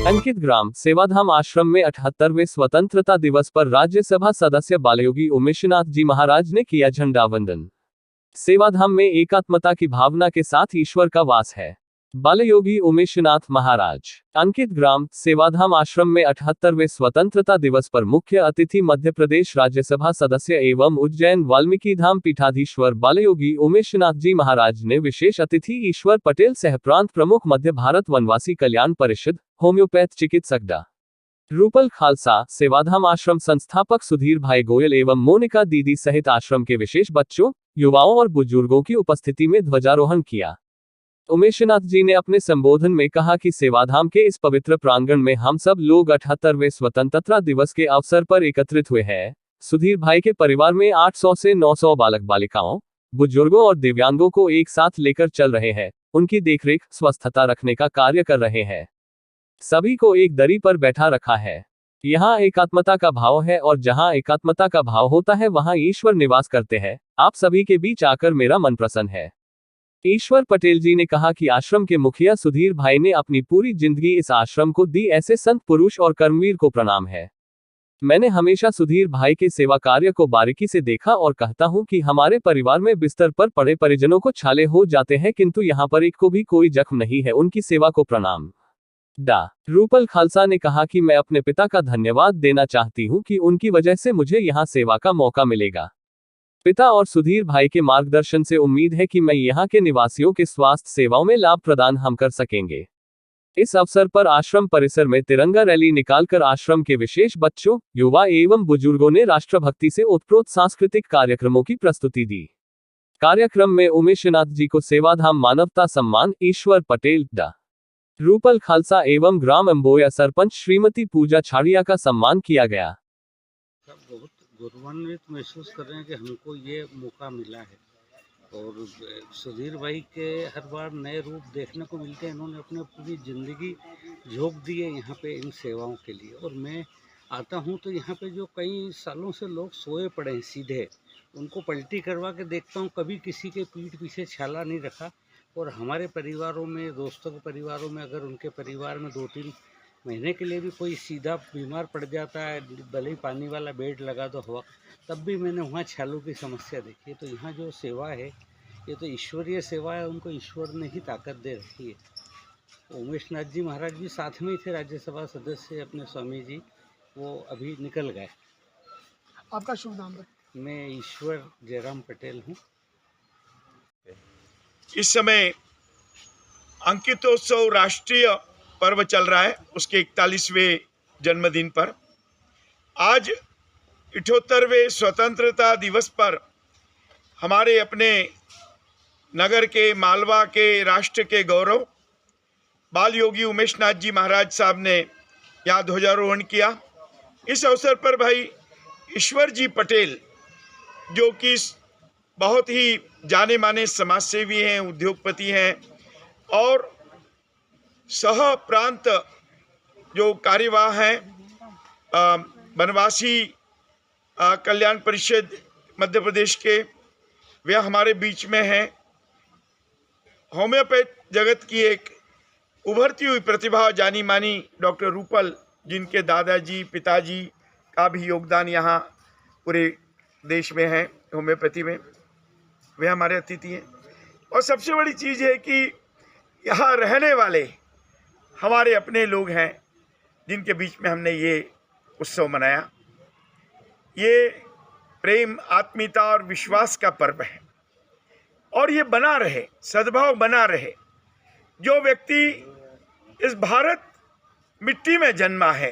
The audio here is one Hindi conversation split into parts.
अंकित ग्राम सेवाधाम आश्रम में 78वें स्वतंत्रता दिवस पर राज्यसभा सदस्य बालयोगी उमेशनाथ जी महाराज ने किया झंडा वंदन। सेवाधाम में एकात्मता की भावना के साथ ईश्वर का वास है। बालयोगी उमेशनाथ महाराज। अंकित ग्राम सेवाधाम आश्रम में 78वें स्वतंत्रता दिवस पर मुख्य अतिथि मध्य प्रदेश राज्यसभा सदस्य एवं उज्जैन वाल्मीकि धाम पीठाधीश्वर बालयोगी उमेशनाथ जी महाराज ने विशेष अतिथि ईश्वर पटेल सह प्रांत प्रमुख मध्य भारत वनवासी कल्याण परिषद होम्योपैथ चिकित्सक डा. रूपल खालसा, सेवाधाम आश्रम संस्थापक सुधीर भाई गोयल एवं मोनिका दीदी सहित आश्रम के विशेष बच्चों, युवाओं और बुजुर्गों की उपस्थिति में ध्वजारोहण किया। उमेशनाथ जी ने अपने संबोधन में कहा कि सेवाधाम के इस पवित्र प्रांगण में हम सब लोग 78वें स्वतंत्रता दिवस के अवसर पर एकत्रित हुए हैं। सुधीर भाई के परिवार में 800 से 900 बालक बालिकाओं, बुजुर्गों और दिव्यांगों को एक साथ लेकर चल रहे हैं, उनकी देखरेख, स्वस्थता रखने का कार्य कर रहे हैं। सभी को एक दरी पर बैठा रखा है। यहाँ एकात्मता का भाव है और जहाँ एकात्मता का भाव होता है वहाँ ईश्वर निवास करते हैं। आप सभी के बीच आकर मेरा मन प्रसन्न है। ईश्वर पटेल जी ने कहा कि आश्रम के मुखिया सुधीर भाई ने अपनी पूरी जिंदगी इस आश्रम को दी, ऐसे संत पुरुष और कर्मवीर को प्रणाम है। मैंने हमेशा सुधीर भाई के सेवा कार्य को बारीकी से देखा और कहता हूँ कि हमारे परिवार में बिस्तर पर पड़े परिजनों को छाले हो जाते हैं, किंतु यहाँ पर एक को भी कोई जख्म नहीं है। उनकी सेवा को प्रणाम। डा. रूपल खालसा ने कहा कि मैं अपने पिता का धन्यवाद देना चाहती हूँ कि उनकी वजह से मुझे यहाँ सेवा का मौका मिलेगा। पिता और सुधीर भाई के मार्गदर्शन से उम्मीद है कि मैं यहाँ के निवासियों के स्वास्थ्य सेवाओं में लाभ प्रदान हम कर सकेंगे। इस अवसर पर आश्रम परिसर में तिरंगा रैली निकालकर आश्रम के विशेष बच्चों, युवा एवं बुजुर्गों ने राष्ट्रभक्ति से ओतप्रोत सांस्कृतिक कार्यक्रमों की प्रस्तुति दी। कार्यक्रम में उमेशनाथ जी को सेवाधाम मानवता सम्मान ईश्वर पटेल, डा. रूपल खालसा एवं ग्राम अंबोया सरपंच श्रीमती पूजा छाड़िया का सम्मान किया गया। बहुत गौरवान्वित महसूस कर रहे हैं कि हमको ये मौका मिला है और सुधीर भाई के हर बार नए रूप देखने को मिलते हैं। इन्होंने अपनी पूरी ज़िंदगी झोंक दी है यहाँ पे इन सेवाओं के लिए। और मैं आता हूँ तो यहाँ पे जो कई सालों से लोग सोए पड़े हैं सीधे, उनको पलटी करवा के देखता हूँ, कभी किसी के पीठ पीछे छाला नहीं रखा। और हमारे परिवारों में, दोस्तों के परिवारों में, अगर उनके परिवार में 2-3 महीने के लिए भी कोई सीधा बीमार पड़ जाता है, भले ही पानी वाला बेड लगा दो हवा, तब भी मैंने वहाँ छालों की समस्या देखी है। तो यहाँ जो सेवा है ये तो ईश्वरीय सेवा है, उनको ईश्वर ने ही ताकत दे रखी है। उमेशनाथ जी महाराज भी साथ में ही थे, राज्यसभा सदस्य अपने स्वामी जी, वो अभी निकल गए। आपका शुभ नाम है? मैं ईश्वर जयराम पटेल हूँ। इस समय अंकितोत्सव राष्ट्रीय पर्व चल रहा है, उसके 41वें जन्मदिन पर आज 78वें स्वतंत्रता दिवस पर हमारे अपने नगर के, मालवा के, राष्ट्र के गौरव बाल योगी उमेशनाथ जी महाराज साहब ने यहाँ ध्वजारोहण किया। इस अवसर पर भाई ईश्वर जी पटेल, जो कि बहुत ही जाने माने समाजसेवी हैं, उद्योगपति हैं और सह प्रांत जो कार्यवाह हैं वनवासी कल्याण परिषद मध्य प्रदेश के, वे हमारे बीच में हैं। होम्योपैथ जगत की एक उभरती हुई प्रतिभा जानी मानी डॉक्टर रूपल, जिनके दादाजी पिताजी का भी योगदान यहाँ पूरे देश में है होम्योपैथी में, वे हमारे अतिथि हैं। और सबसे बड़ी चीज़ है कि यहाँ रहने वाले हमारे अपने लोग हैं, जिनके बीच में हमने ये उत्सव मनाया। ये प्रेम, आत्मीयता और विश्वास का पर्व है और ये बना रहे, सद्भाव बना रहे। जो व्यक्ति इस भारत मिट्टी में जन्मा है,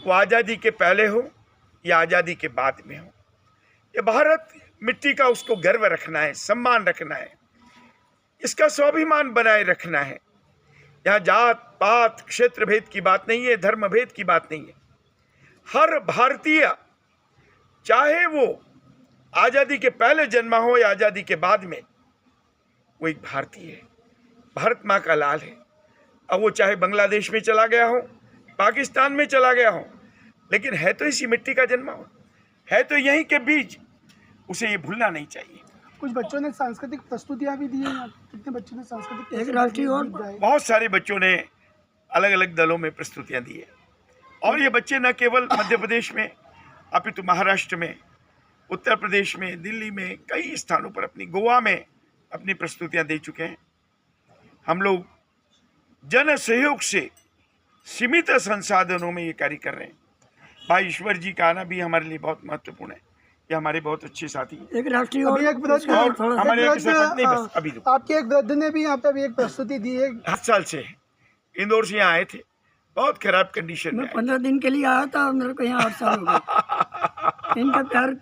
वो आज़ादी के पहले हो या आज़ादी के बाद में हो, ये भारत मिट्टी का उसको गर्व रखना है, सम्मान रखना है, इसका स्वाभिमान बनाए रखना है। यहाँ जात पात क्षेत्र भेद की बात नहीं है, धर्म भेद की बात नहीं है। हर भारतीय, चाहे वो आज़ादी के पहले जन्मा हो या आज़ादी के बाद में, वो एक भारतीय है, भारत माँ का लाल है। अब वो चाहे बांग्लादेश में चला गया हो, पाकिस्तान में चला गया हो, लेकिन है तो इसी मिट्टी का जन्मा हो, है तो यहीं के बीच, उसे ये भूलना नहीं चाहिए। कुछ बच्चों ने सांस्कृतिक प्रस्तुतियां भी दी हैं। कितने बच्चों ने सांस्कृतिक बहुत सारे बच्चों ने अलग अलग दलों में प्रस्तुतियां दी है। और ये बच्चे न केवल मध्य प्रदेश में अपितु महाराष्ट्र में, उत्तर प्रदेश में, दिल्ली में, कई स्थानों पर, अपनी गोवा में अपनी प्रस्तुतियां दे चुके हैं। हम लोग जन सहयोग से सीमित संसाधनों में ये कार्य कर रहे हैं। भाई ईश्वर जी का आना भी हमारे लिए बहुत महत्वपूर्ण है। ये हमारे बहुत अच्छे साथी हैं। एक राष्ट्रीय और हमारे एक सरपंच नहीं, बस अभी रुको। आपके एक वृद्ध ने भी यहाँ पे अभी एक प्रस्तुति दी है। 7 साल से इंदौर से यहाँ आए थे, बहुत खराब कंडीशन में। मैं 15 दिन के लिए आया था और मेरे को यहाँ 8 साल हो गए। इनका प्यार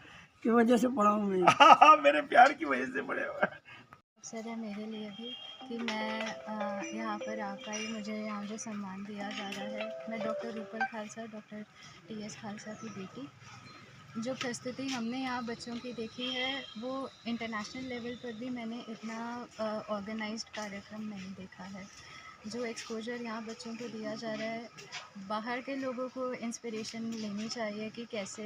की वजह से पढ़ा हूँ मैं। मेरे प्यार की वजह से बड़े हुए। अवसर है मेरे लिए भी कि मैं यहाँ पर आकर ही मुझे यहाँ जो सम्मान दिया जा रहा है। मैं doctor Rupal Khalsa, doctor T.S.. Khalsa की बेटी। जो प्रस्तुति हमने यहाँ बच्चों की देखी है वो इंटरनेशनल लेवल पर भी मैंने इतना ऑर्गेनाइज्ड कार्यक्रम नहीं देखा है। जो एक्सपोजर यहाँ बच्चों को दिया जा रहा है, बाहर के लोगों को इंस्पिरेशन लेनी चाहिए कि कैसे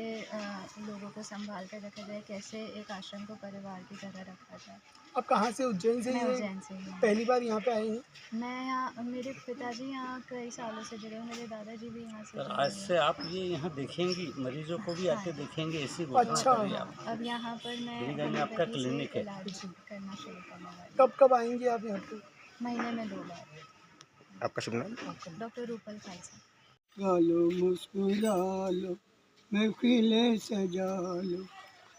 लोगों को संभाल कर रखा जाए, कैसे एक आश्रम को परिवार की तरह रखा जाए। आप कहाँ से? उज्जैन से? मैं उज्जैन से हूँ। पहली बार यहाँ पे आए हैं? मैं यहाँ, मेरे पिताजी यहाँ कई सालों से जुड़े हैं, मेरे दादाजी भी यहाँ से जुड़े आज हैं। से आप ये यहाँ देखेंगी, मरीजों को भी आके देखेंगे, ऐसी अच्छा। घोषणा करी आप। अब यहाँ पर मैं मेरी घर में आपका होम्योपैथी से क्लिनिक है। इलाज करना शुरू करने वाली कब कब आएंगे आप यहाँ पे? हूँ। महीने में 2 बार। आपका शुभ नाम? डॉक्टर रूपल खालसा। गालो मुस्कुरा लो, महफिलें सजा लो,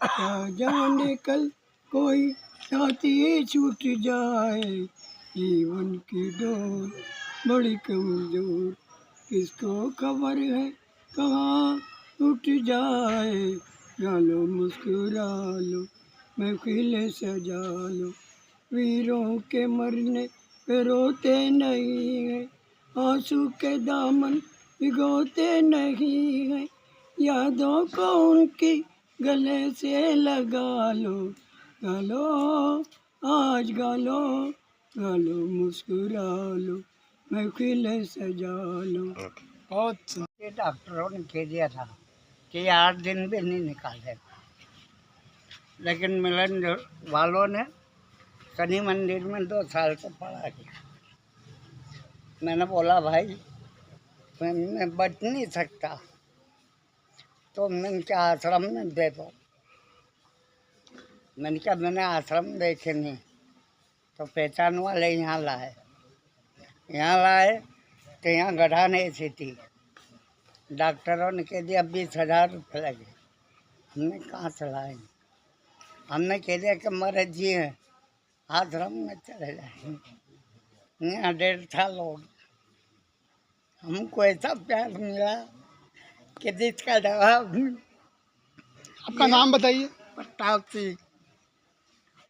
क्या जाने कल कोई साथी छूट जाए। जीवन की डोर बड़ी कमजोर, किसको खबर है कहाँ टूट जाए। गालो मुस्कुरा लो, महफिलें सजा लो, वीरों के मरने पे रोते नहीं हैं, आंसू के दामन भिगोते नहीं हैं। यादों को उनकी गले से लगा लो, गालो आज गालो, गालो मुस्कुरा लो, महफिलें सजा लो। बहुत ये डॉक्टरों ने कह दिया था कि 8 दिन भी नहीं निकाले, लेकिन मिलन वालों ने शनि मंदिर में 2 साल से पढ़ा किया। मैंने बोला भाई मैं बच नहीं सकता तो मैंने क्या आश्रम में दे दो। मैंने कहा मैंने आश्रम देखे नहीं, तो पहचान वाले यहाँ लाए तो यहाँ गढ़ा नहीं सी थी। डॉक्टरों ने कह दिया 20,000 रुपये लगे। हमने कहाँ से लाए? हमने कह दिया कि मरे जी हैं आश्रम में चले जाएंगे। यहाँ 1.5 साल हो गया। हमको ऐसा प्यार मिला कि जिसका जवाब आपका नाम बताइए। प्रताप सिंह।